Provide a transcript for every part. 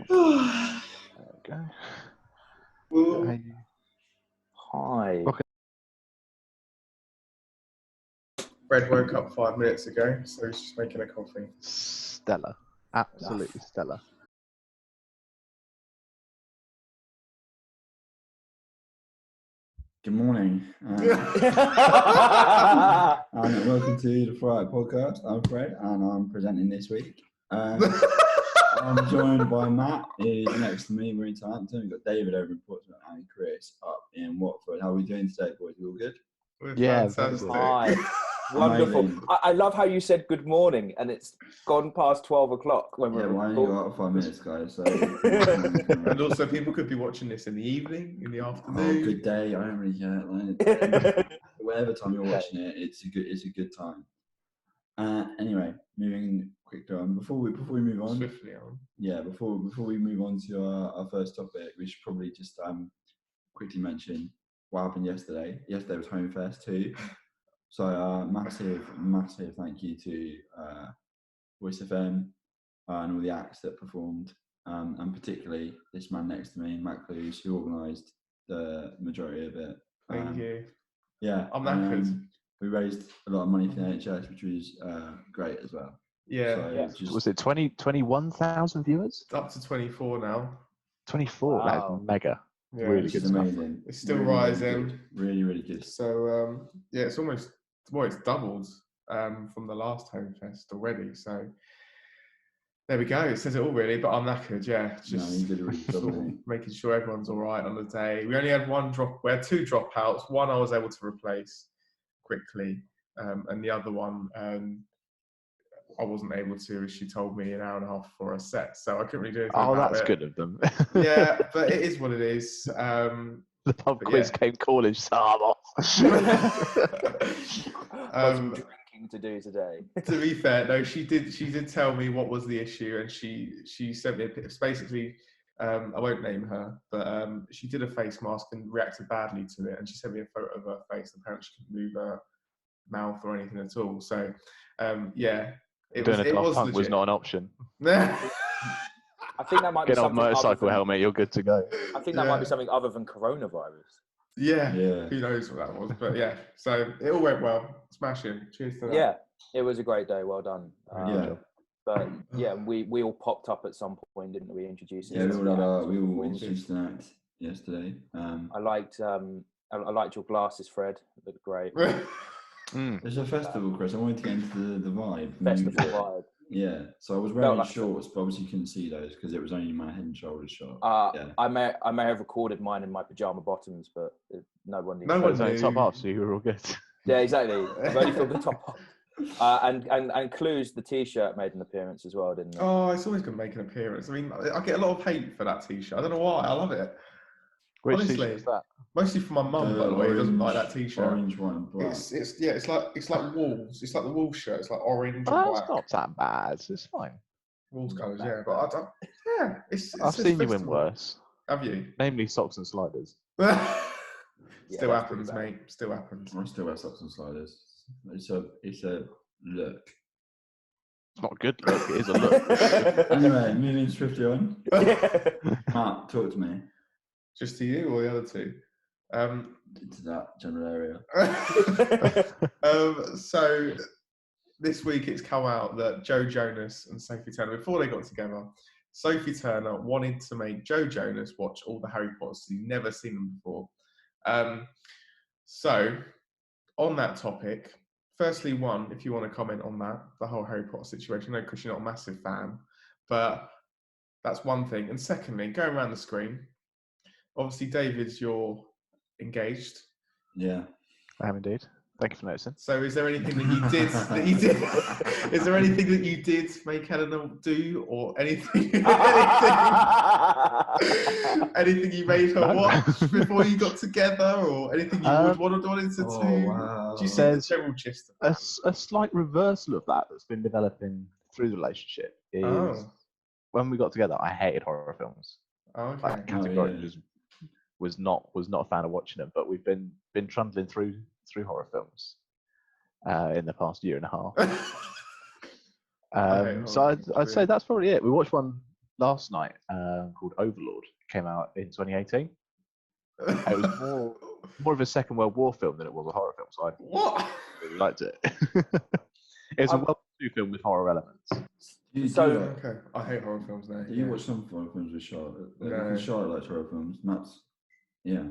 Go. Well, Hi. Okay. Fred woke up 5 minutes ago, so he's just making a coffee. Stellar. Absolutely stellar. Good morning, and welcome to the Friday Podcast. I'm Fred, and I'm presenting this week. I'm joined by Matt, who's next to me. We're in Southampton. We've got David over in Portsmouth and Chris up in Watford. How are we doing today, boys? You all good? We're Yeah, fantastic. Hi. Wonderful. Amazing. I love how you said good morning and it's gone past 12 o'clock when Yeah, we're well, I only got 5 minutes, guys. So, And also, people could be watching this in the evening, in the afternoon. oh, good day. I don't really care. Like, whatever time you're watching it, it's a good time. Anyway, moving quickly on. Before we move on, Swiftly on. yeah, before we move on to our first topic, we should probably just quickly mention what happened yesterday. Yesterday was Home Fest too. So massive thank you to Voice FM and all the acts that performed, and particularly this man next to me, Matt Clewes, who organised the majority of it. Thank you. Yeah, I'm knackered. We raised a lot of money for the NHS, which was great as well. Yeah. So Yeah. Was it 21,000 viewers? It's up to 24 now. 24. Wow. That's mega. Yeah, Really which good is stuff. amazing. It's still Really, rising. Really good. So, yeah, it's almost, well, it's doubled from the last Home Fest already. So, there we go. It says it all, really. But I'm knackered, yeah. Just you did a really good job, sort of mate. making sure everyone's all right on the day. We only had we had two dropouts. One I was able to replace quickly, and the other one I wasn't able to, as she told me an hour and a half before a set. So I couldn't really do anything Oh, about that's it. good of them. Yeah, but it is what it is. The pub but quiz came calling, so I'm off. Got some drinking to do today. To be fair, no, she did tell me what was the issue, and she sent me a picture. Basically, I won't name her, but she did a face mask and reacted badly to it, and she sent me a photo of her face. Apparently, she couldn't move her mouth or anything at all. So, yeah, Doing a Daft Punk legit. was not an option. I think that might be Get on something motorcycle other helmet, you're good to go. I think that might be something other than coronavirus. Yeah, Yeah. who knows what that was, but yeah. So it all went well. Smashing. Cheers to that. Yeah, it was a great day. Well done. Yeah. But yeah, we all popped up at some point, didn't we? Introducing. Yeah, we all acts. introduced an act yesterday. I liked your glasses, Fred. They looked great. It's a festival, Chris. I wanted to get into the vibe. Festival vibe. Yeah, so I was wearing like shorts, but obviously you couldn't see those because it was only my head and shoulders shot. Yeah. I may have recorded mine in my pajama bottoms, but no one knew. No one knew. Top off, so you were all good. Yeah, exactly. I've only filled the top off. And Clewes, the T-shirt, made an appearance as well, didn't it? Oh, it's always going to make an appearance. I mean, I get a lot of hate for that T-shirt. I don't know why. I love it. Which Honestly, t-shirt is that? Mostly for my mum, by the way, who doesn't like that T-shirt. Orange one, black. It's like Wolves. It's like the Wolves shirt. It's like orange and Oh, black. it's not that bad. It's fine. Wolves colours, yeah. But I don't. Yeah, it's I've seen you in festival. worse. Have you? Namely, socks and sliders. Still happens, mate. Still happens. I still wear socks and sliders. It's a look. It's not a good look. It is a look. Anyway, moving swiftly on. Matt, talk to me. Just to you or the other two? Into that general area. So this week it's come out that Joe Jonas and Sophie Turner, before they got together, Sophie Turner wanted to make Joe Jonas watch all the Harry Potters. He'd never seen them before. So on that topic, firstly, if you want to comment on that, the whole Harry Potter situation, I know because you're not a massive fan, but that's one thing. And secondly, going around the screen, obviously, David, you're engaged. Yeah. I am indeed. Thank you for noticing. So is there anything that you did is there anything that you did make Eleanor do, or anything anything you made her watch before you got together, or anything you would wanted to do? Wow. Do you see the general gist of that? A slight reversal of that's been developing through the relationship is when we got together, I hated horror films. Oh, okay. Like, categorically was not a fan of watching them, but we've been trundling through horror films in the past year and a half. So I'd say that's probably it. We watched one last night called Overlord. Came out in 2018. It was more of a Second World War film than it was a horror film, so I What? really liked it. It's a World War II film with horror elements. Okay, I hate horror films now. Do you watch some horror films with Charlotte? No. Charlotte likes horror films. Matt's, yeah.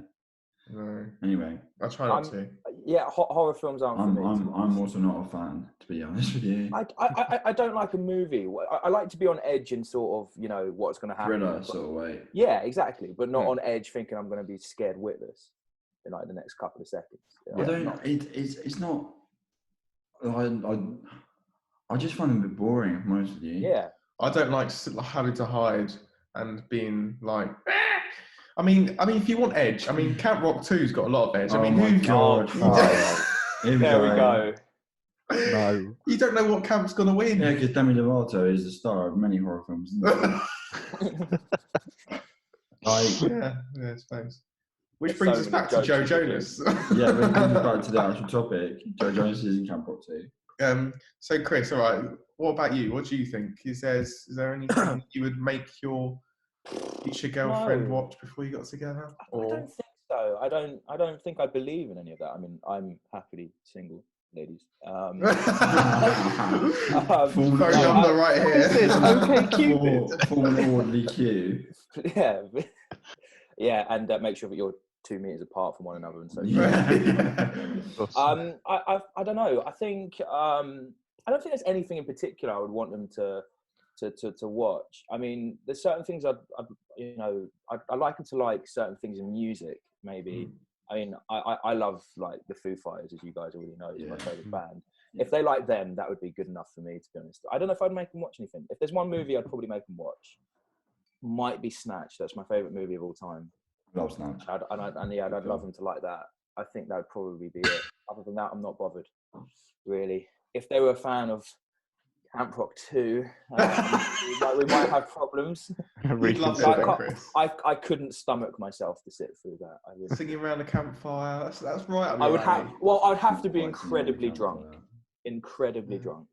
No, Anyway, I try not to. Yeah, horror films aren't for me. I'm also not a fan, to be honest with you. I don't like a movie. I like to be on edge and sort of, you know, what's going to happen. Thriller sort of way. Yeah, exactly. But not on edge thinking I'm going to be scared witless in like the next couple of seconds. I don't. It's not. I just find it a bit boring, if I'm honest with you. Yeah. I don't like having to hide and being like. I mean, if you want edge, I mean, Camp Rock 2's got a lot of edge. I mean, who? God. There we go. No. You don't know what camp's gonna win. Yeah, because Demi Lovato is the star of many horror films. Isn't Yeah, I suppose. Which brings us back to Joe Jonas. Yeah, we're going back to the actual topic. Joe Jonas is in Camp Rock 2. So Chris, all right. What about you? What do you think? Is there anything you would make your future girlfriend watch before you got together? I don't think so. I don't think I believe in any of that. I mean, I'm happily single, ladies. Very on the right here. Okay, Cupid. Form an orderly queue. Yeah, yeah, and make sure that you're 2 meters apart from one another and so. I don't know. I think I don't think there's anything in particular I would want them to watch. I mean, there's certain things I like them to like certain things in music. Maybe. I mean, I love like the Foo Fighters, as you guys already know, is my favourite band. Yeah. If they like them, that would be good enough for me, to be honest. I don't know if I'd make them watch anything. If there's one movie I'd probably make them watch, might be Snatch. That's my favourite movie of all time. Love Snatch. I'd love them to like that. I think that would probably be it. Other than that, I'm not bothered, really. If they were a fan of Camp Rock 2, we might have problems. I couldn't stomach myself to sit through that. Singing around a campfire, that's right. I'd have to be incredibly drunk. Incredibly drunk.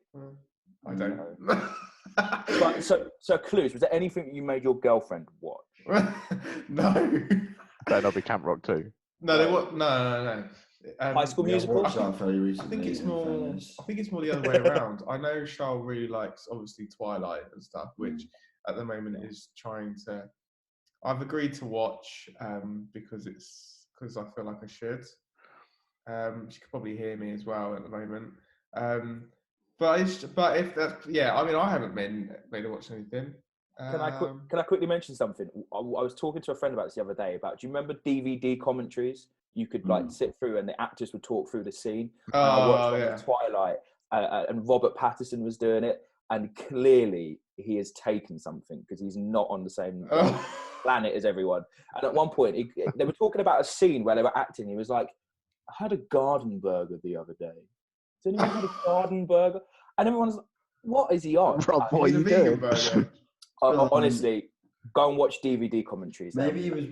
I don't. But so Clewes, was there anything that you made your girlfriend watch? No. Better not be Camp Rock 2. No, they what? No. High School Musical. I think it's more. I think it's more the other way around. I know Charles really likes obviously Twilight and stuff, which at the moment is trying to. I've agreed to watch because I feel like I should. She could probably hear me as well at the moment. But if that's I mean I haven't made her watch anything. Can I quickly mention something? I was talking to a friend about this the other day. Do you remember DVD commentaries? You could like sit through and the actors would talk through the scene. I watched Twilight and Robert Pattinson was doing it, and clearly he has taken something because he's not on the same planet as everyone. And at one point they were talking about a scene where they were acting. He was like, "I had a garden burger the other day. Has anyone had a garden burger?" And everyone's like, "What is he on?" Rob, what are you doing? Honestly, go and watch DVD commentaries. Maybe he was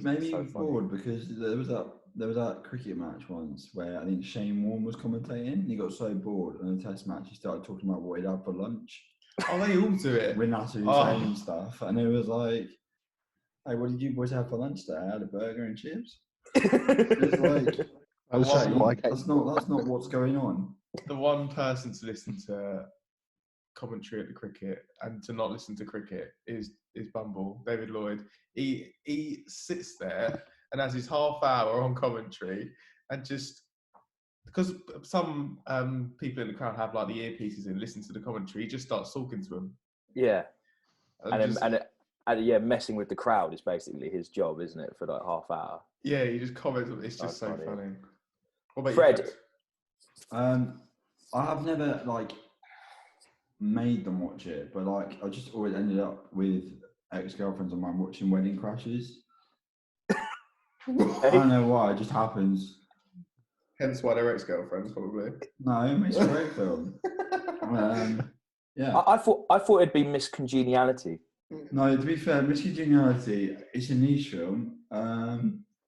bored because there was that cricket match once where I think Shane Warne was commentating. And he got so bored in the Test match, he started talking about what he'd had for lunch. Oh, they all do it. With Natu saying stuff, and it was like, "Hey, what did you boys have for lunch today?" "I had a burger and chips." It's like, that's not what's going on. The one person to listen to commentary at the cricket and to not listen to cricket is Bumble, David Lloyd. He sits there and has his half hour on commentary, and just because some people in the crowd have like the earpieces in, listen to the commentary, he just starts talking to them. Yeah, and messing with the crowd is basically his job, isn't it? For like half hour. Yeah, he just comments. It's just so funny. What about Fred? You, I have never made them watch it, but I just always ended up with ex-girlfriends of mine watching Wedding Crashes. I don't know why, it just happens. Hence why they're ex-girlfriends, probably. No, it's a great film. Yeah. I thought it'd be Miss Congeniality. No, to be fair, Miss Congeniality, it's a niche film.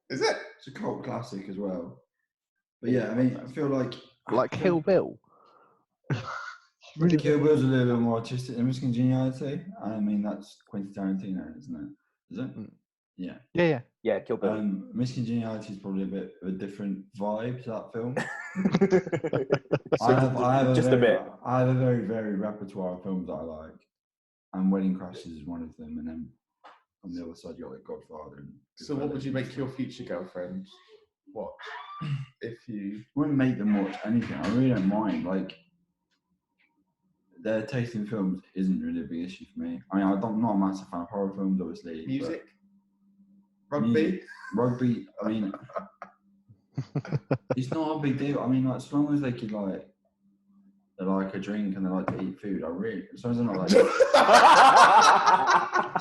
Is it? It's a cult classic as well. But yeah, I mean, I feel like Kill Bill. Really, Kill Bill's a little bit more artistic than Miss Congeniality. I mean, that's Quentin Tarantino, isn't it? Is it? Mm. Yeah. Yeah. Yeah, Kill Bill. Miss Congeniality is probably a bit of a different vibe to that film. So I have just a bit. I have a very, very repertoire of films that I like, and Wedding Crashers is one of them. And then on the other side, you got like Godfather. And So, what would you make your future girlfriend watch if you? Wouldn't make them watch anything. I really don't mind. Like, their taste in films isn't really a big issue for me. I mean, I'm not a massive fan of horror films, obviously. Music? But Rugby? Rugby, I mean, it's not a big deal. I mean, like, as long as they could, like, they like a drink and they like to eat food, as long as they're not like...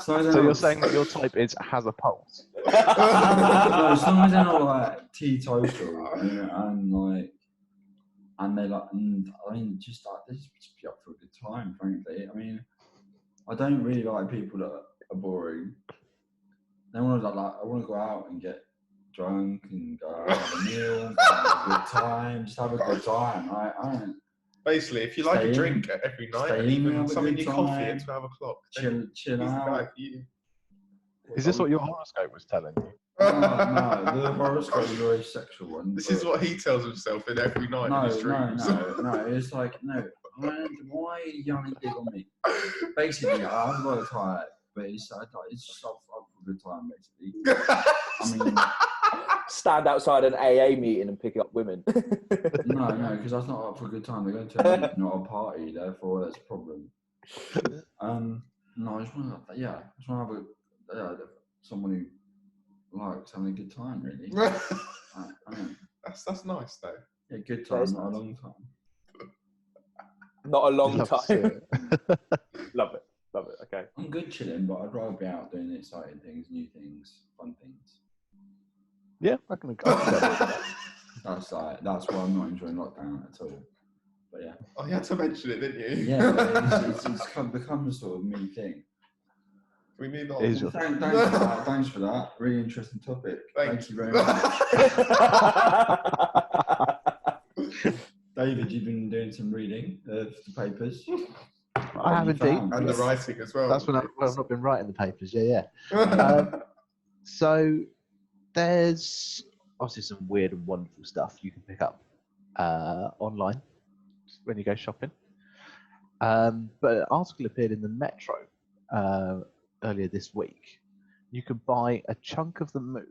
So you're saying that your type has a pulse? No, as long as they're not, like, teetotal and they like, and I mean, just like, they just be up for a good time, frankly. I mean, I don't really like people that are boring. They want to I want to go out and get drunk and go out and have a meal, have a good time, just have a good time. I don't. Basically, if you like a drink every night and even some in your coffee at 12 o'clock, chill he's the guy out. for you. Is this what your horoscope was telling you? No, the horoscope is a very sexual one. This is what he tells himself in every night in his dreams. No. It's like, no. Why are you yelling big on me? Basically, I've got a type, but it's just up for a good time, basically. I mean, stand outside an AA meeting and pick up women. no, because that's not up for a good time. They're going to a meeting, not a party. Therefore, that's a problem. No, I just want to have someone who likes having a good time, really. That's nice, though. Yeah, good time, not a long time. Not a long time. Love it. Okay. I'm good chilling, but I'd rather be out doing exciting things, new things, fun things. Yeah, I can go. That's why I'm not enjoying lockdown at all. But yeah. Oh, you had to mention it, didn't you? Yeah, but it's become a sort of me thing. We move on. Thanks for that. Really interesting topic. Thank you very much. David, you've been doing some reading of the papers. I have indeed. And the writing as well. That's when I've not been writing the papers. Yeah. So there's obviously some weird and wonderful stuff you can pick up online when you go shopping. But an article appeared in the Metro earlier this week. You could buy a chunk of the moon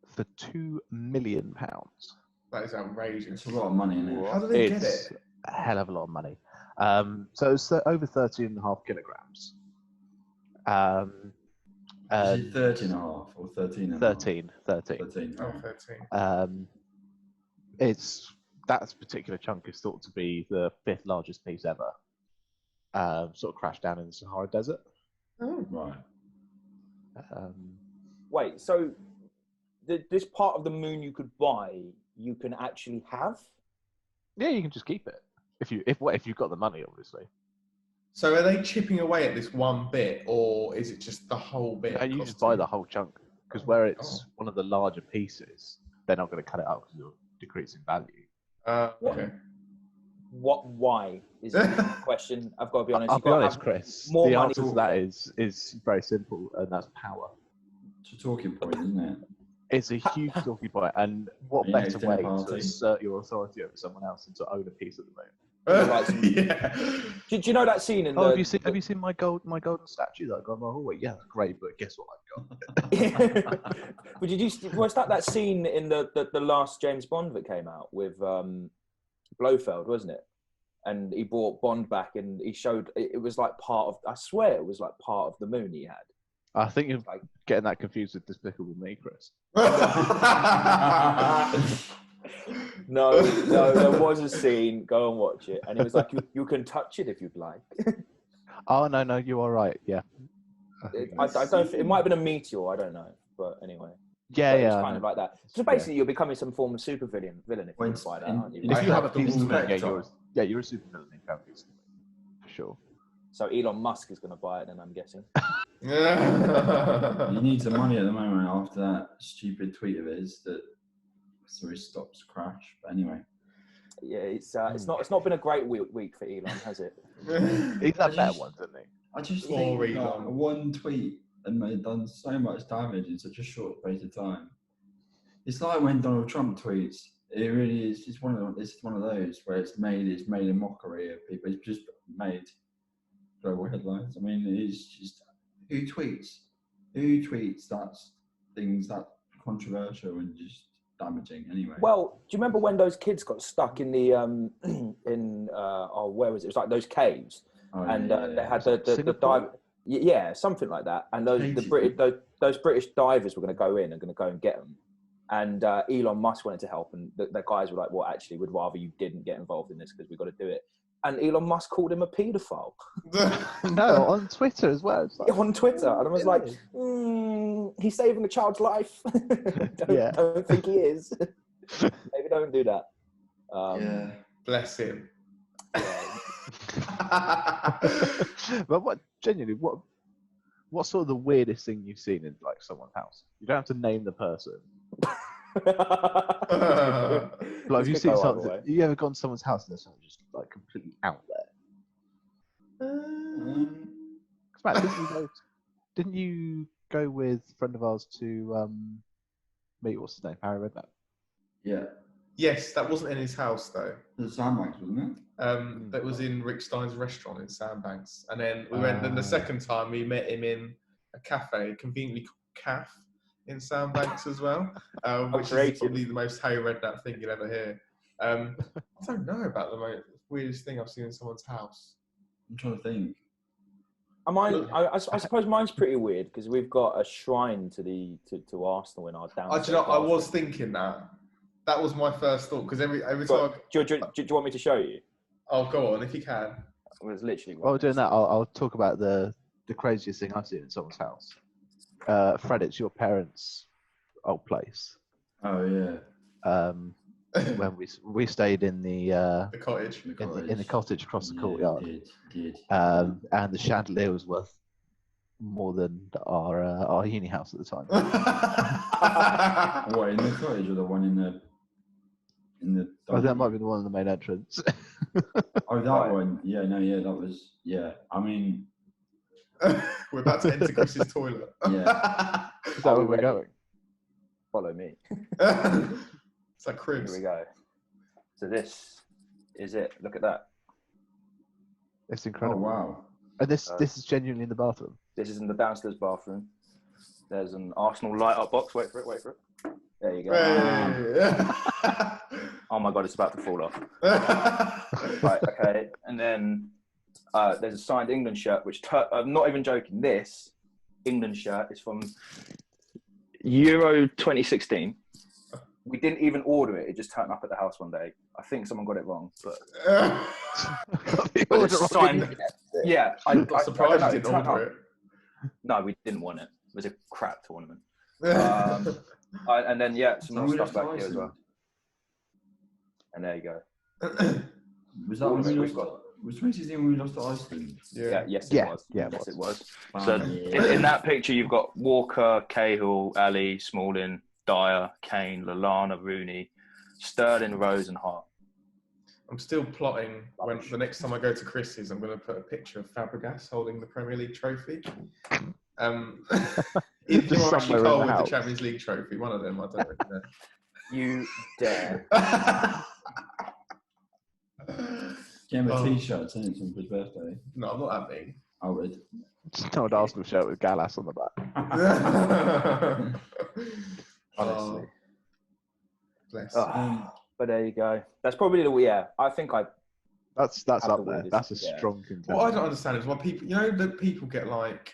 for £2 million. That is outrageous. It's a lot of money, isn't it? How do they get it? It's a hell of a lot of money. So it's over 13.5 kilograms. Is it 13.5 or 13.5? 13. 13. Oh, 13. That particular chunk is thought to be the 5th largest piece ever. Sort of crashed down in the Sahara Desert. Oh, right. Wait, so this part of the moon you could buy, you can actually have? Yeah, you can just keep it if you've got the money, obviously. So are they chipping away at this one bit, or is it just the whole bit? No, you just buy the whole chunk, because where it's one of the larger pieces, they're not going to cut it out because it'll decrease in value. Okay. Why is the question? I've got to be honest. I'll be honest, Chris. The answer to that is very simple, and that's power. It's a talking point, isn't it? It's a huge talking point, and what better way to assert your authority over someone else than to own a piece of the moon? Yeah. Do you know that scene in have you seen my golden statue that I got in my hallway? Yeah, great, but guess what I've got? But was that scene in the last James Bond that came out with Blofeld, wasn't it? And he brought Bond back, and he showed it was like part of. I swear it was like part of the moon he had. I think you're getting that confused with Despicable Me, Chris. No, there was a scene. Go and watch it, and it was like you can touch it if you'd like. Oh no, you are right. Yeah, I don't. It might have been a meteor. I don't know, but anyway. Yeah. It's kind of like that. So basically, you're becoming some form of super villain if you buy that, aren't you? If you have a piece of the moon, you're a super villain if you have a piece of the moon, for sure. So Elon Musk is going to buy it, then I'm guessing. He needs the money at the moment after that stupid tweet of his that his stocks crash. But anyway, Yeah, it's not been a great week for Elon, has it? He's had better ones, hasn't he? I just Poor think Elon. one tweet and they've done so much damage in such a short space of time. It's like when Donald Trump tweets. It really is. It's one of those where it's made a mockery of people. It's just made global headlines. I mean, it's just who tweets that things that controversial and just damaging anyway. Well, do you remember when those kids got stuck in the where was it? It was like those caves, they had the dive. Yeah, something like that. And those British divers were going to go in and get them. And Elon Musk wanted to help, and the guys were like, "Well, actually, we'd rather you didn't get involved in this because we've got to do it." And Elon Musk called him a paedophile. No, on Twitter as well. Like, on Twitter, and I was like, "He's saving a child's life. Don't think he is. Maybe don't do that." Yeah, bless him. But what's sort of the weirdest thing you've seen in like someone's house? You don't have to name the person. Like, have you seen something? Have you ever gone to someone's house and there's something just like completely out there? Matt, didn't you go with a friend of ours to meet what's his name, Harry Redknapp? Yeah. Yes, that wasn't in his house though. The Sandbanks, wasn't it? That was in Rick Stein's restaurant in Sandbanks, and then we went. Then the second time we met him in a cafe, conveniently called Caf, in Sandbanks as well, which is probably the most Harry Redknapp thing you'll ever hear. I don't know about the weirdest thing I've seen in someone's house. I'm trying to think. I suppose mine's pretty weird because we've got a shrine to Arsenal in our downstairs. I was thinking that. That was my first thought because every time. Do you want me to show you? Oh, go on if you can. It was literally. While we're doing that, I'll talk about the craziest thing I've seen in someone's house. Fred, it's your parents' old place. Oh yeah. When we stayed in the cottage, in the cottage across the courtyard. Did. And the chandelier was worth more than our uni house at the time. What, in the cottage or the one in the? Oh, that might be the one in the main entrance. Oh, that one. Yeah, no, yeah, that was. Yeah, I mean. We're about to enter Chris's toilet. Yeah. Is that where we're going? Follow me. It's like cribs. Here we go. So this is it. Look at that. It's incredible. Oh, wow. And this is genuinely in the bathroom. This is in the downstairs bathroom. There's an Arsenal light-up box. Wait for it. There you go. Hey. Oh my God, it's about to fall off. Right, okay. And then there's a signed England shirt, which I'm not even joking. This England shirt is from Euro 2016. We didn't even order it. It just turned up at the house one day. I think someone got it wrong, but it's signed. Yeah, I'm surprised you didn't order it. No, we didn't want it. It was a crap tournament. And then some more stuff back here as well. And there you go. Was that when we lost? Was 2016 when we lost to Iceland? Yeah. Yes, it was. Yeah, yes, it was. So in that picture, you've got Walker, Cahill, Ali, Smalling, Dyer, Kane, Lallana, Rooney, Sterling, Rose, and Hart. I'm still plotting when the next time I go to Chris's, I'm going to put a picture of Fabregas holding the Premier League trophy. If you're actually Cole with the Champions League trophy, one of them, I don't really know. You dare. Give him a t-shirt, send it to him for his birthday. No, I'm not that big. I would. It's not an Arsenal shirt with Gallas on the back. Honestly. Bless. But there you go. That's probably I think That's up there. That's a strong contender. What I don't understand is why people, that people get like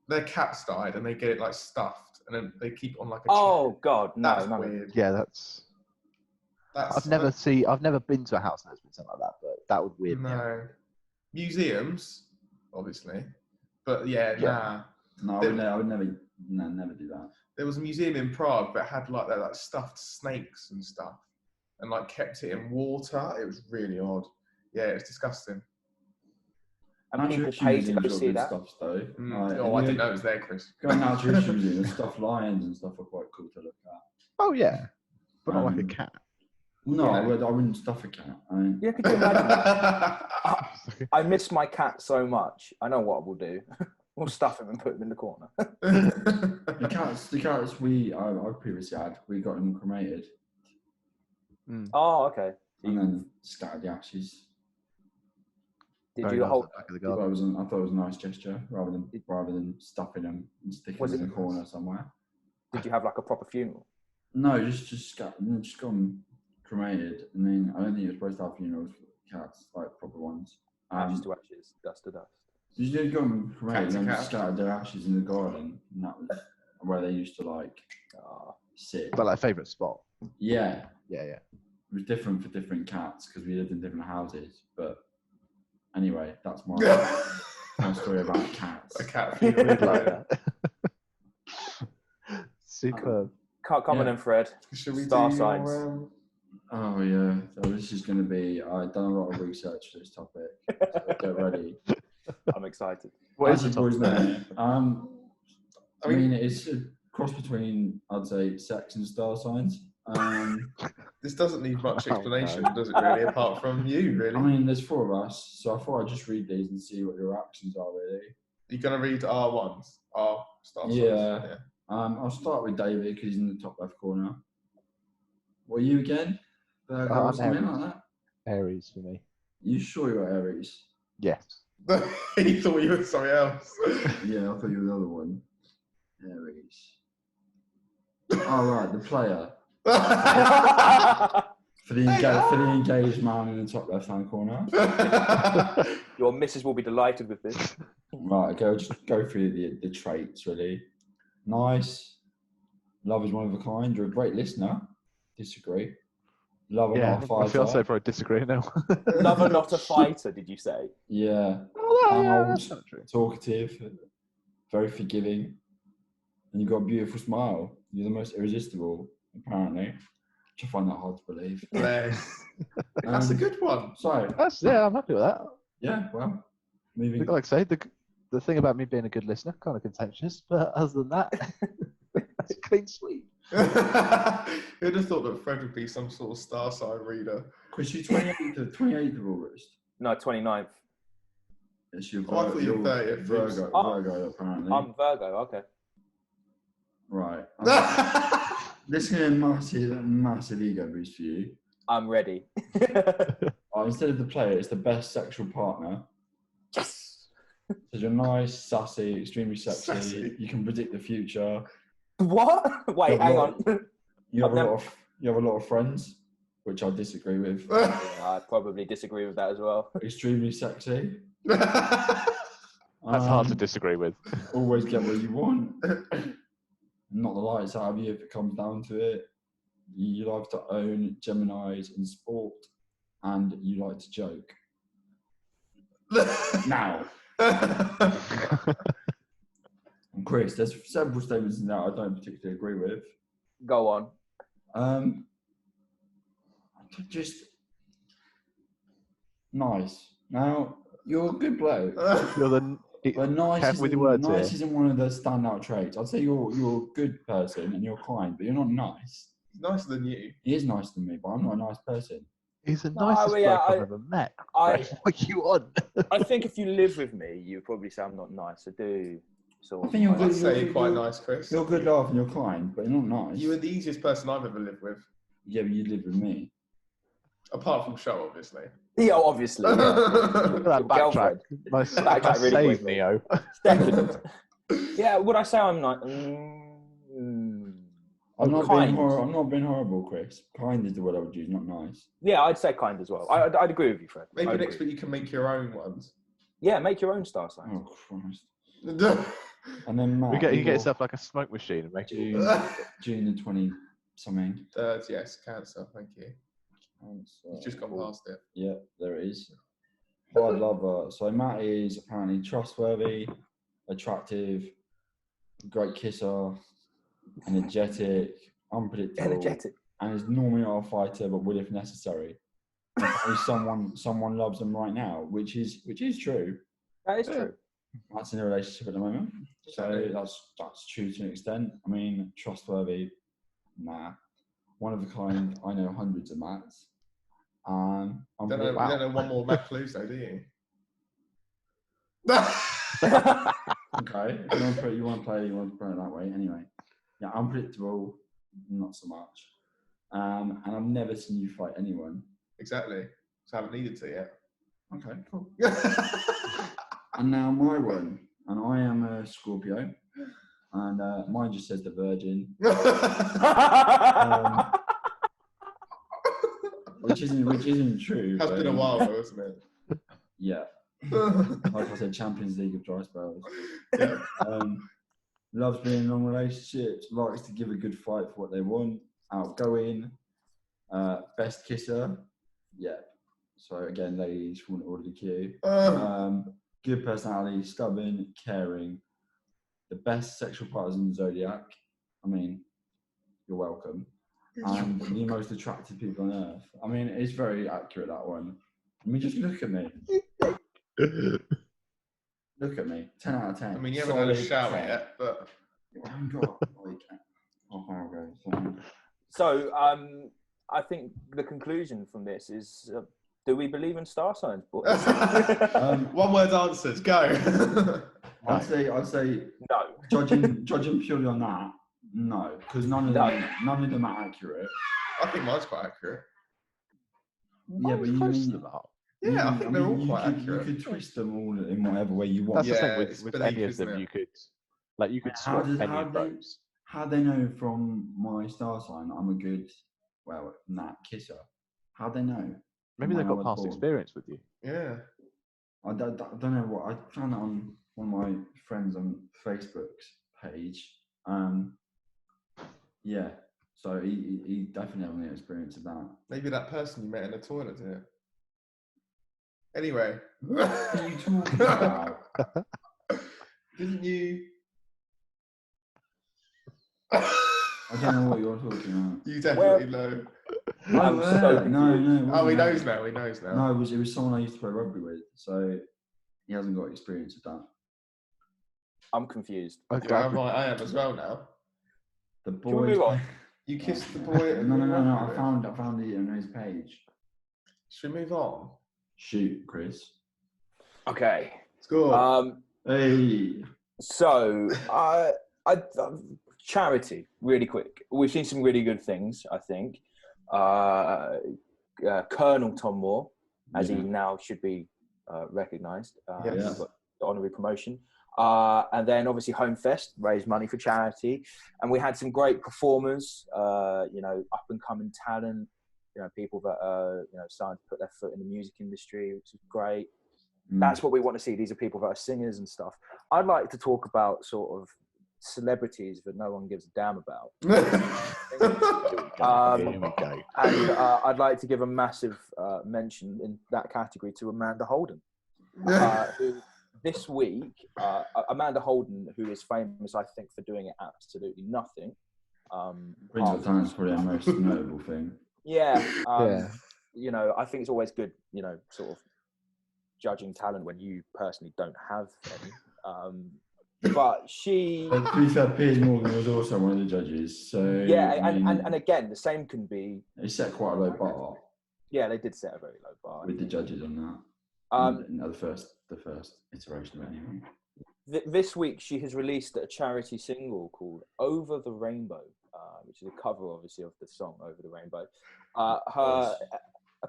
their cat's died and they get it like stuffed and then they keep it on like a chair. God, no, that's weird. Yeah, that's I've never been to a house that's been something like that, but that would weird me out. Museums, obviously, but nah. No, I would never do that. There was a museum in Prague that had like stuffed snakes and stuff, and like kept it in water. It was really odd. Yeah, it's disgusting. And people pay to go see that. Stuff, though. I didn't know it was there, Chris. Going out to history museum and stuff, lions and stuff are quite cool to look at. Oh yeah, but not like a cat. No, Yeah. I wouldn't stuff a cat. Yeah, could you imagine? I miss my cat so much. I know what we'll do. We'll stuff him and put him in the corner. The cats I previously had, we got them cremated Oh, okay. and then scattered the ashes. Did Very you nice hold? at the back of the I thought, garden. I thought it was a nice gesture rather than stuffing them and sticking Was them in it- the corner somewhere. Did you have like a proper funeral? No, just got them cremated, and then I don't think you're supposed to have funerals for cats, like proper ones. Ashes to ashes, dust to dust. You just got them cremated Cat to and then cat. scattered their ashes in the garden, and that was where they used to like sit. But like favourite spot. Yeah, Yeah. it was different for different cats because we lived in different houses. But anyway, that's my story about cats. A cat We'd funeral. like that. Superb. Come on in, Fred. Should we Star do signs. your, Oh yeah, so this is going to be. I've done a lot of research for this topic. So get ready. I'm excited. What As is you the boys topic? know, I I mean- mean, it's a cross between, I'd say, sex and star signs. this doesn't need much Oh, no. explanation, does it really, apart from you, really? I mean, there's 4 of us, so I thought I'd just read these and see what your reactions are, really. You're going to read our ones? Our star signs? Yeah. I'll start with David because he's in the top left corner. What are you again? Virgo or I'm something Aries. like that? Aries for me. You sure you're Aries? Yes. You thought you were something else. Yeah, I thought you were the other one. Aries. Oh, right, the player. For the engaged man in the top left-hand corner. Your missus will be delighted with this. Right, okay, I'll just go through the traits, really. Nice. Love is one of a kind. You're a great listener. Disagree. Love and Yeah. not a My fighter. fiance probably disagree now. Lover, not a fighter, did you say? Yeah. Oh, yeah, Old, that's not true. talkative, very forgiving. And you've got a beautiful smile. You're the most irresistible, apparently. Which I find that hard to believe. Bless. That's a good one. So, I'm happy with that. yeah, well, moving. Like I say, the thing about me being a good listener, kind of contentious, but other than that, that's a clean sweep. Who'd have thought that Fred would be some sort of star sign reader? Chris, you 28th of August. No, 29th. It's your Oh, I thought you were 30th. Virgo, Oh. Virgo, apparently. I'm Virgo, okay. Right. This is going to be a massive ego boost for you. I'm ready. Instead of the player, it's the best sexual partner. Yes. So you're nice, sassy, extremely sexy. Sassy. You can predict the future. What? Wait, hang on. You have I've a lot of friends, which I disagree with. Yeah, I probably disagree with that as well. Extremely sexy. That's hard to disagree with. Always get what you want. Not the lights out of you if it comes down to it. You like to own Geminis in sport, and you like to joke. Now, and Chris, there's several statements in that I don't particularly agree with. Go on. Just nice. Now, you're a good bloke. You're the But nice, careful with your words nice here. isn't one of the standout traits. I'd say you're a good person and you're kind, but you're not nice. Nicer than you. He is nicer than me, but I'm not a nice person. He's the No, nicest yeah, bloke I've ever met. What you want? I think if you live with me, you probably say I'm not nice. I do. Sort I of. think you're I'd good. say you're quite nice, Chris. You're a good laugh and you're kind, but you're not nice. You were the easiest person I've ever lived with. Yeah, but you live with me. Apart from show, obviously. Yeah, obviously. Yeah. Look at that Your backtrack. girlfriend. Nice, Backtrack nice really save, quickly. Neo. Second. Yeah, would I say I'm not? I'm not Kind. being horrible, Chris. Kind is the word I would use, not nice. Yeah, I'd say kind as well. I'd agree with you, Fred. Maybe I'd next agree. week you can make your own ones. Yeah, make your own star signs. Oh Christ! And then Matt, You get you're yourself like a smoke machine and make it. June the 20 something. Yes, cancer. Thank you. You've just gone past it. Yeah, there it is. Hard lover. So Matt is apparently trustworthy, attractive, great kisser, energetic, unpredictable, Energetic. and is normally not a fighter, but will if necessary. If someone loves them right now, which is true. That is true. Matt's in a relationship at the moment, so that's true to an extent. I mean, trustworthy, nah. one of a kind. I know hundreds of Matts. You don't know one more Matt Clewes though, do you? Okay, if you want to play it that way. Anyway, yeah, unpredictable, not so much. And I've never seen you fight anyone. Exactly. So I haven't needed to yet. Okay, cool. And now my one, and I am a Scorpio, and mine just says the Virgin, which isn't true. Has been a while though, hasn't it? Yeah. Like I said, Champions League of dry spells. Yeah. Loves being in long relationships, likes to give a good fight for what they want, outgoing, best kisser. Yeah. So again, ladies, if you want to order the queue. Good personality, stubborn, caring. The best sexual partners in the zodiac. I mean, you're welcome. And the most attractive people on earth. I mean, it's very accurate, that one. I mean, just look at me. Look at me. 10 out of 10. I mean, you haven't had a shower yet, but I haven't got like half an hour ago. So, I think the conclusion from this is: do we believe in star signs, boys? one word answers. Go. I'd say no. Judging purely on that, no, because none of them are accurate. I think mine's quite accurate. Yeah, but you mean yeah, I think they're all quite accurate. You could twist them all in whatever way you want. That's the thing with any of them. You could swap any of those. How they know from my star sign that I'm a good, kisser? How they know? Maybe they've got past experience with you. Yeah. I don't know what. I found that on one of my friends on Facebook's page. Yeah. So he definitely has an experience of that. Maybe that person you met in the toilet did it. Anyway. What are you talking about? Didn't you? I don't know what you're talking about. You definitely know. No. Oh, he knows now. He knows now. No, it was someone I used to play rugby with, so he hasn't got experience with that. I'm confused. Okay. I am as well now. The boy. You kissed the boy. No. I found it on his page. Should we move on? Shoot, Chris. Okay. Score. Hey. So, charity, really quick. We've seen some really good things, I think. Colonel Tom Moore, as he now should be recognised. Yes. Got the honorary promotion. And then obviously Home Fest raised money for charity, and we had some great performers. Up and coming talent. People that are starting to put their foot in the music industry, which is great. That's what we want to see. These are people that are singers and stuff. I'd like to talk about sort of celebrities that no one gives a damn about. Here we go. And I'd like to give a massive mention in that category to Amanda Holden, who this week, Amanda Holden, who is famous, I think, for doing absolutely nothing. Prince of Time's probably our most notable thing. Yeah. I think it's always good, sort of judging talent when you personally don't have any. But she... To be fair, Piers Morgan was also one of the judges, so... Yeah, and again, the same can be... They set quite a low bar. Yeah, they did set a very low bar. With the judges on that. The first iteration of it, anyway. This week, she has released a charity single called Over the Rainbow, which is a cover, obviously, of the song Over the Rainbow. A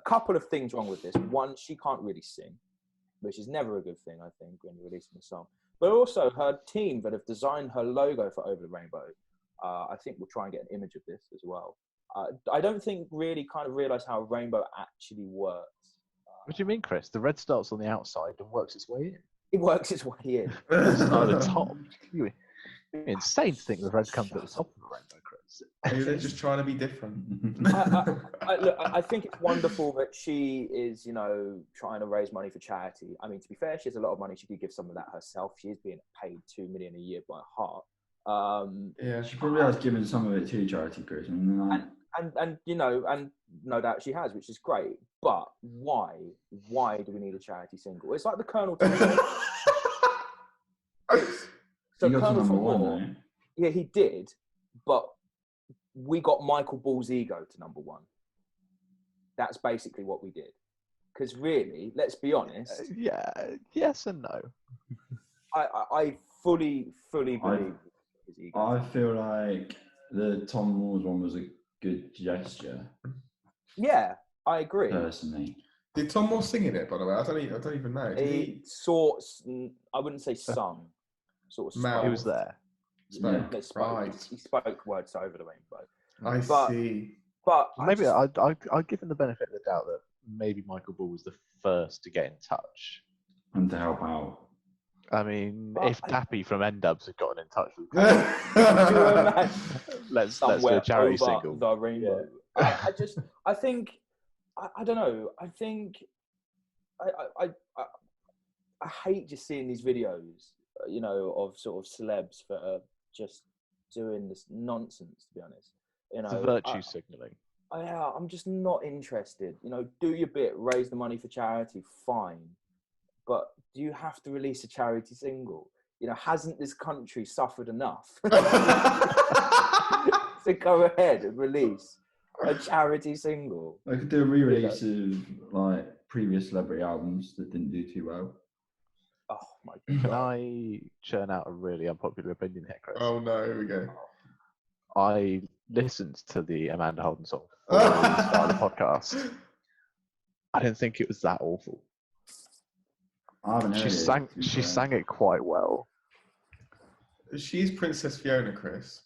couple of things wrong with this. One, she can't really sing, which is never a good thing, I think, when you're releasing a song. But also, her team that have designed her logo for Over the Rainbow, I think we'll try and get an image of this as well. I don't think really kind of realise how a rainbow actually works. What do you mean, Chris? The red starts on the outside and works its way in. It works its way in. It's not at the top. You're insane to think the red comes at the top of the rainbow, Chris. Maybe they're just trying to be different. I think it's wonderful that she is, trying to raise money for charity. I mean, to be fair, she has a lot of money. She could give some of that herself. She is being paid $2 million a year by heart. Yeah, she probably has given some of it to charity, Chris. And no doubt she has, which is great. But why do we need a charity single? It's like the Colonel. So he got Colonel to Tom number Moore, one, yeah, he did. But we got Michael Ball's ego to number one. That's basically what we did. Because really, let's be honest. Yeah, yes and no. I fully believe his ego. I feel like the Tom Moores one was a good gesture. Yeah, I agree. Personally. Did Tom Moore sing in it, by the way? I don't even know. Did he? I wouldn't say sung. Sort of Mouth. spoke. He was there. Spoke. He spoke. Right. He spoke words over the rainbow. I But- see. But Maybe I'd give him the benefit of the doubt that maybe Michael Ball was the first to get in touch. And to help out. I mean, But if Tappy from N-Dubs had gotten in touch with let's do somewhere a charity over single. the rainbow. I think I don't know. I think I hate just seeing these videos, you know, of sort of celebs that are just doing this nonsense. To be honest, you know, It's virtue signalling. I'm just not interested. You know, do your bit, raise the money for charity, fine. But do you have to release a charity single? You know, hasn't this country suffered enough to go ahead and release a charity single? I could do a re-release of like previous celebrity albums that didn't do too well. Oh my Can god! I churn out a really unpopular opinion here, Chris? Oh no, here we go. I listened to the Amanda Holden song for the start of the podcast. I didn't think it was that awful. I haven't heard She sang it quite well. She's Princess Fiona, Chris.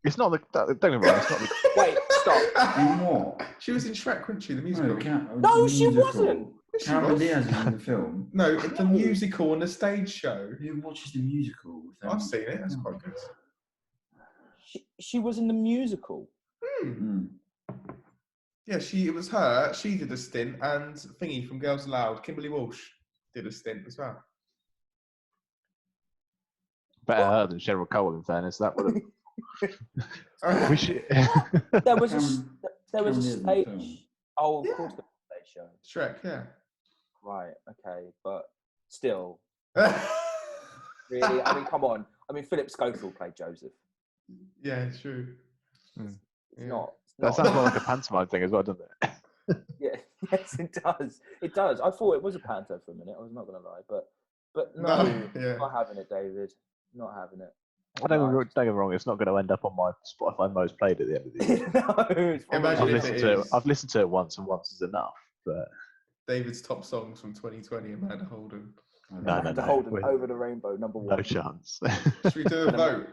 It's not the don't get me wrong. It's not the, Wait, stop! In what? She was in Shrek, wasn't she? The musical. No, she wasn't. Yes, she Cameron was. Diaz is in the film. No, the musical and the stage show. Who watches the musical? With them? I've seen it. That's quite good. She was in the musical. Mm. Yeah, it was her. She did a stint, and Thingy from Girls Aloud, Kimberly Walsh, did a stint as well. better her than Cheryl Cole. In fairness, that would have. We should. There was a Cameron Diaz in the stage. film. Oh, of Yeah. course, the stage show. Shrek, yeah. Right. Okay, but still, really. I mean, come on. I mean, Philip Schofield played Joseph. Yeah, true. It's Yeah. not. That sounds more like a pantomime thing as well, doesn't it? Yeah. Yes, it does. It does. I thought it was a panto for a minute. I was not going to lie, but no, yeah. not having it, David. Not having it. Don't get me wrong. It's not going to end up on my Spotify most played at the end of the year. No, it's probably Imagine if it is. I've listened to it once, and once is enough. But David's top songs from 2020, Amanda Holden. Amanda Holden, Over the Rainbow, number one. no chance. Should we do a vote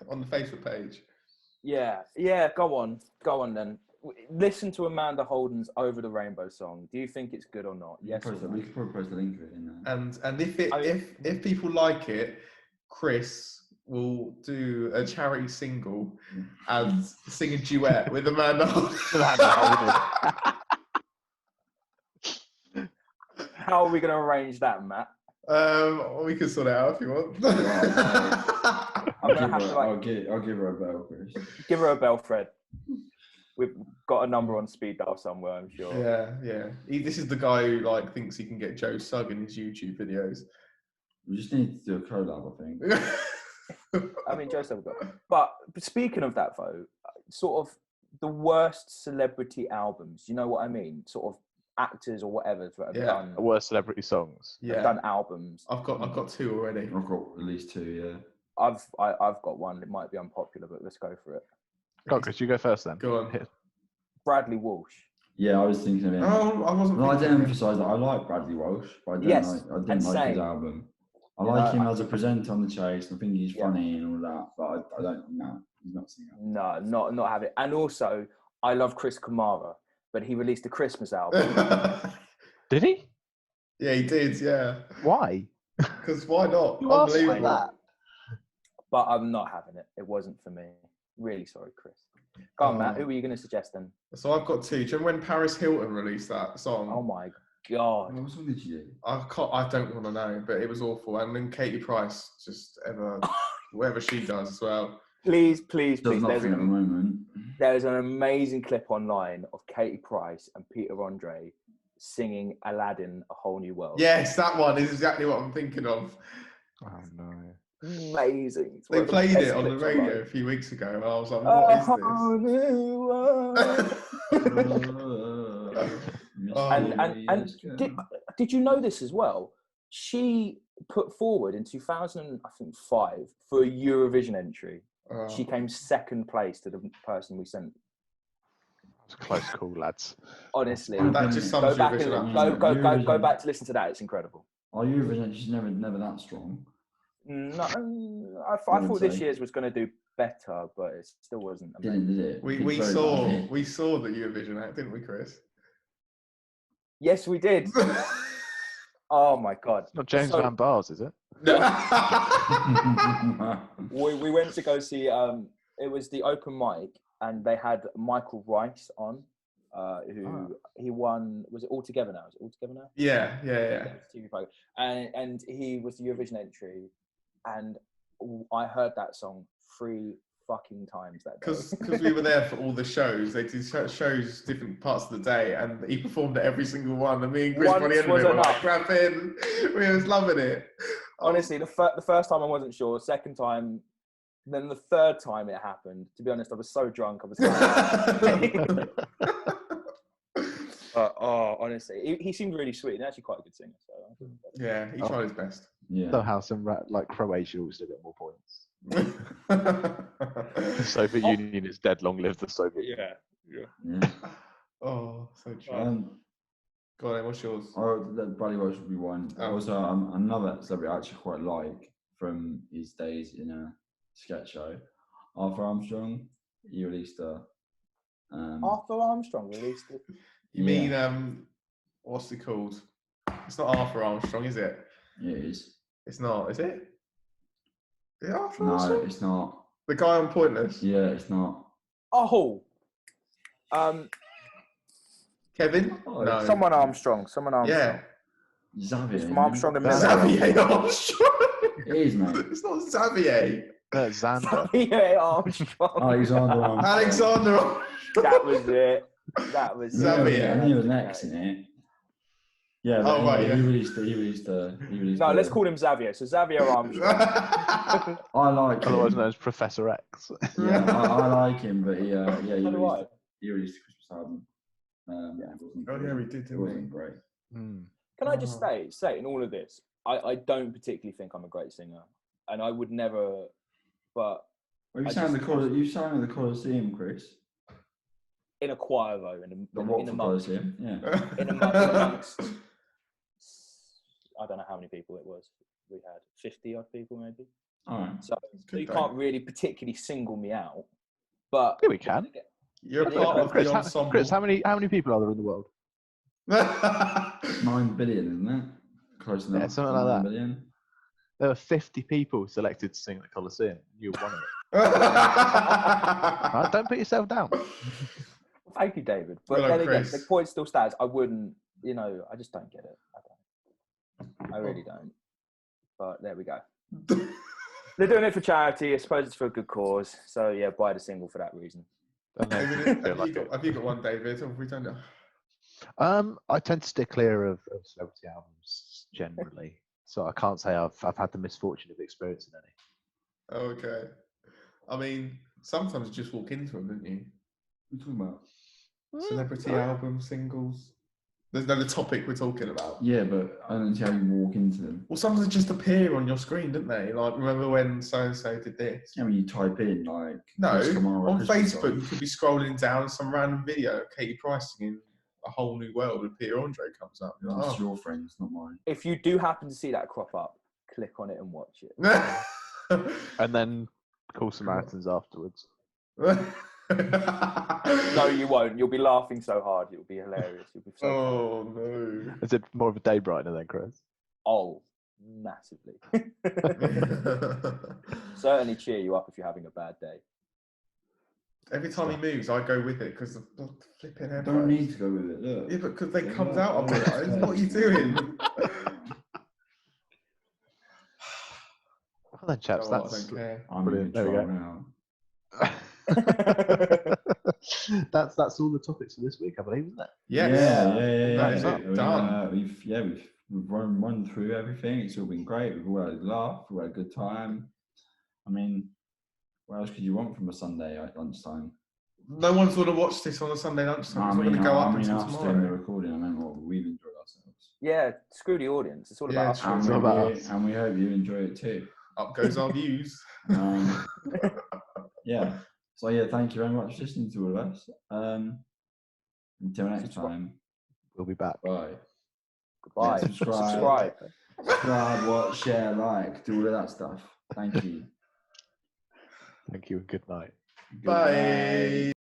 on the Facebook page? Yeah, go on then. Listen to Amanda Holden's Over the Rainbow song. Do you think it's good or not? Yes. Or no? We could probably post a link to it in there. And if people like it, Chris will do a charity single and sing a duet with Amanda Holden. How are we going to arrange that, Matt? We can sort it out if you want. I'm gonna have to I'll give her a bell, Chris. give her a bell, Fred. We've got a number on speed dial somewhere, I'm sure. Yeah. This is the guy who thinks he can get Joe Sugg in his YouTube videos. We just need to do a collab, I think. I mean, Joseph got. But speaking of that, though, sort of the worst celebrity albums. You know what I mean? Sort of actors or whatever that have done. Worst celebrity songs. Have done albums. I've got two already. I've got at least two, yeah. I've got one. It might be unpopular, but let's go for it. Go, Chris, you go first then. Go on. Bradley Walsh. Yeah, I was thinking of him. Oh, I wasn't. Well, I thinking did of him. emphasise that I like Bradley Walsh, but I didn't Yes, like and his same. album. I Yeah, like him I- as a presenter on The Chase. I think he's funny and all that, but I don't. No, he's not singing. No, not having it. And also, I love Chris Kamara, but he released a Christmas album. Did he? Yeah, he did. Yeah, Why? because why not? You asked for Unbelievable. that. But I'm not having it. It wasn't for me. Really sorry, Chris. Go on, Matt. Oh. Who were you going to suggest then? So I've got two. Do you remember when Paris Hilton released that song? Oh my god. What song did you do? I don't want to know, but it was awful. And then Katie Price, just whatever she does as well. Please. Does There's nothing at the moment. there's an amazing clip online of Katie Price and Peter Andre singing Aladdin, A Whole New World. Yes, that one is exactly what I'm thinking of. Oh no. Amazing. It's They one of the played best it on the clips I've radio a liked. few weeks ago, and I was like, "What is this?" Did you know this as well? She put forward in 2005 for a Eurovision entry. She came second place to the person we sent. It's a close call, lads. Honestly, That just sums go back Eurovision and up. go back to listen to that. It's incredible. Our Eurovision is never that strong. No, I thought this year's was going to do better, but it still wasn't amazing. Did it? We saw the Eurovision act, didn't we, Chris? Yes, we did. Oh my God! It's not James Van Bars, is it? we went to go see. It was the open mic, and they had Michael Rice on. He won. Was it All Together Now? Is it All Together Now? Yeah. TV program. And he was the Eurovision entry, and I heard that song 3 fucking times that day. Because we were there for all the shows. They did shows different parts of the day, and he performed at every single one. And me and Chris by the end of it were like, clapping. We was loving it. Honestly, the first time I wasn't sure. Second time, then the third time it happened. To be honest, I was so drunk. I was. Honestly, he seemed really sweet and actually quite a good singer. So yeah, he tried his best. Yeah. So how some like Croatia always did get more points. The Soviet Union is dead. Long live the Soviet Union. Yeah. Oh, so true. Go on, what's yours? Bradley Walsh would be one. Also, another celebrity I actually quite like from his days in a sketch show. Arthur Armstrong. He released a. Arthur Armstrong released it. You mean what's it called? It's not Arthur Armstrong, is it? It is. It's not, is it? Is it Arthur Armstrong? No, it's not. The guy on Pointless? Yeah, it's not. Oh. Kevin? No. Someone Armstrong. Yeah. Xavier. From Armstrong and Miller. Xavier Armstrong. It is, mate. It's not Xavier. Xander. Xavier Armstrong. Alexander Armstrong. Alexander Armstrong. That was it. That was Xavier. And he was next in it. Yeah. Oh, right, yeah. He released. No, let's call him Xavier. So Xavier Armstrong. I like him. Otherwise known as Professor X. Yeah, I like him, but he released a Christmas album. We did. It wasn't great. Can I just say in all of this, I don't particularly think I'm a great singer, and I would never. But you sang the Colosseum, Chris. In a choir though, in amongst, I don't know how many people it was. We had 50 odd people maybe. All right. So you can't really particularly single me out. But yeah, we can. You're a part of the ensemble. Chris, how many people are there in the world? 9 billion, isn't it? Close enough. Yeah, something like that. Billion. There were 50 people selected to sing at the Colosseum. You were one of them. Right, don't put yourself down. Thank you, David. But then again, the point still stands. I wouldn't, I just don't get it. I really don't. But there we go. They're doing it for charity. I suppose it's for a good cause. So yeah, buy the single for that reason. Have you got one, David? Or have we done it? I tend to stay clear of celebrity albums generally, so I can't say I've had the misfortune of experiencing any. Okay. I mean, sometimes you just walk into them, don't you? What are you talking about? Celebrity album, singles. There's no topic we're talking about. Yeah, but I don't see how you walk into them. Well, sometimes they just appear on your screen, don't they? Like, remember when so-and-so did this? Yeah, when you type in, like... No, on Facebook, you could be scrolling down some random video of Katie Price singing A Whole New World with Peter Andre comes up. Like, that's your friends, not mine. If you do happen to see that crop up, click on it and watch it. And then call Samaritans afterwards. No, you won't. You'll be laughing so hard. It'll be hilarious. You'll be so no. Is it more of a day brightener then, Chris? Oh, massively. Certainly cheer you up if you're having a bad day. Every time he moves, I go with it because the flipping head. Don't need to go with it. Look. Yeah, but because they comes out on my eyes. What are you doing? Well then, chaps, that's brilliant. There we go. Now. That's all the topics for this week, I believe, isn't it? Yes. Yeah. That is it. Done. We've we've run through everything. It's all been great. We've all had a laugh. We've had a good time. I mean, what else could you want from a Sunday at lunchtime? No one's going to watch this on a Sunday lunchtime. It's not going to go up until us doing the tomorrow. recording. I mean, we've enjoyed ourselves. Yeah, screw the audience. It's all Yeah, about us. true. It's all about us. And we hope you enjoy it too. Up goes our views. Yeah. So yeah, thank you very much for listening to all of us. Until next time. We'll be back. Bye. Goodbye. Yeah, Subscribe. Subscribe, watch, share, like, do all of that stuff. Thank you. Thank you and good night. Bye.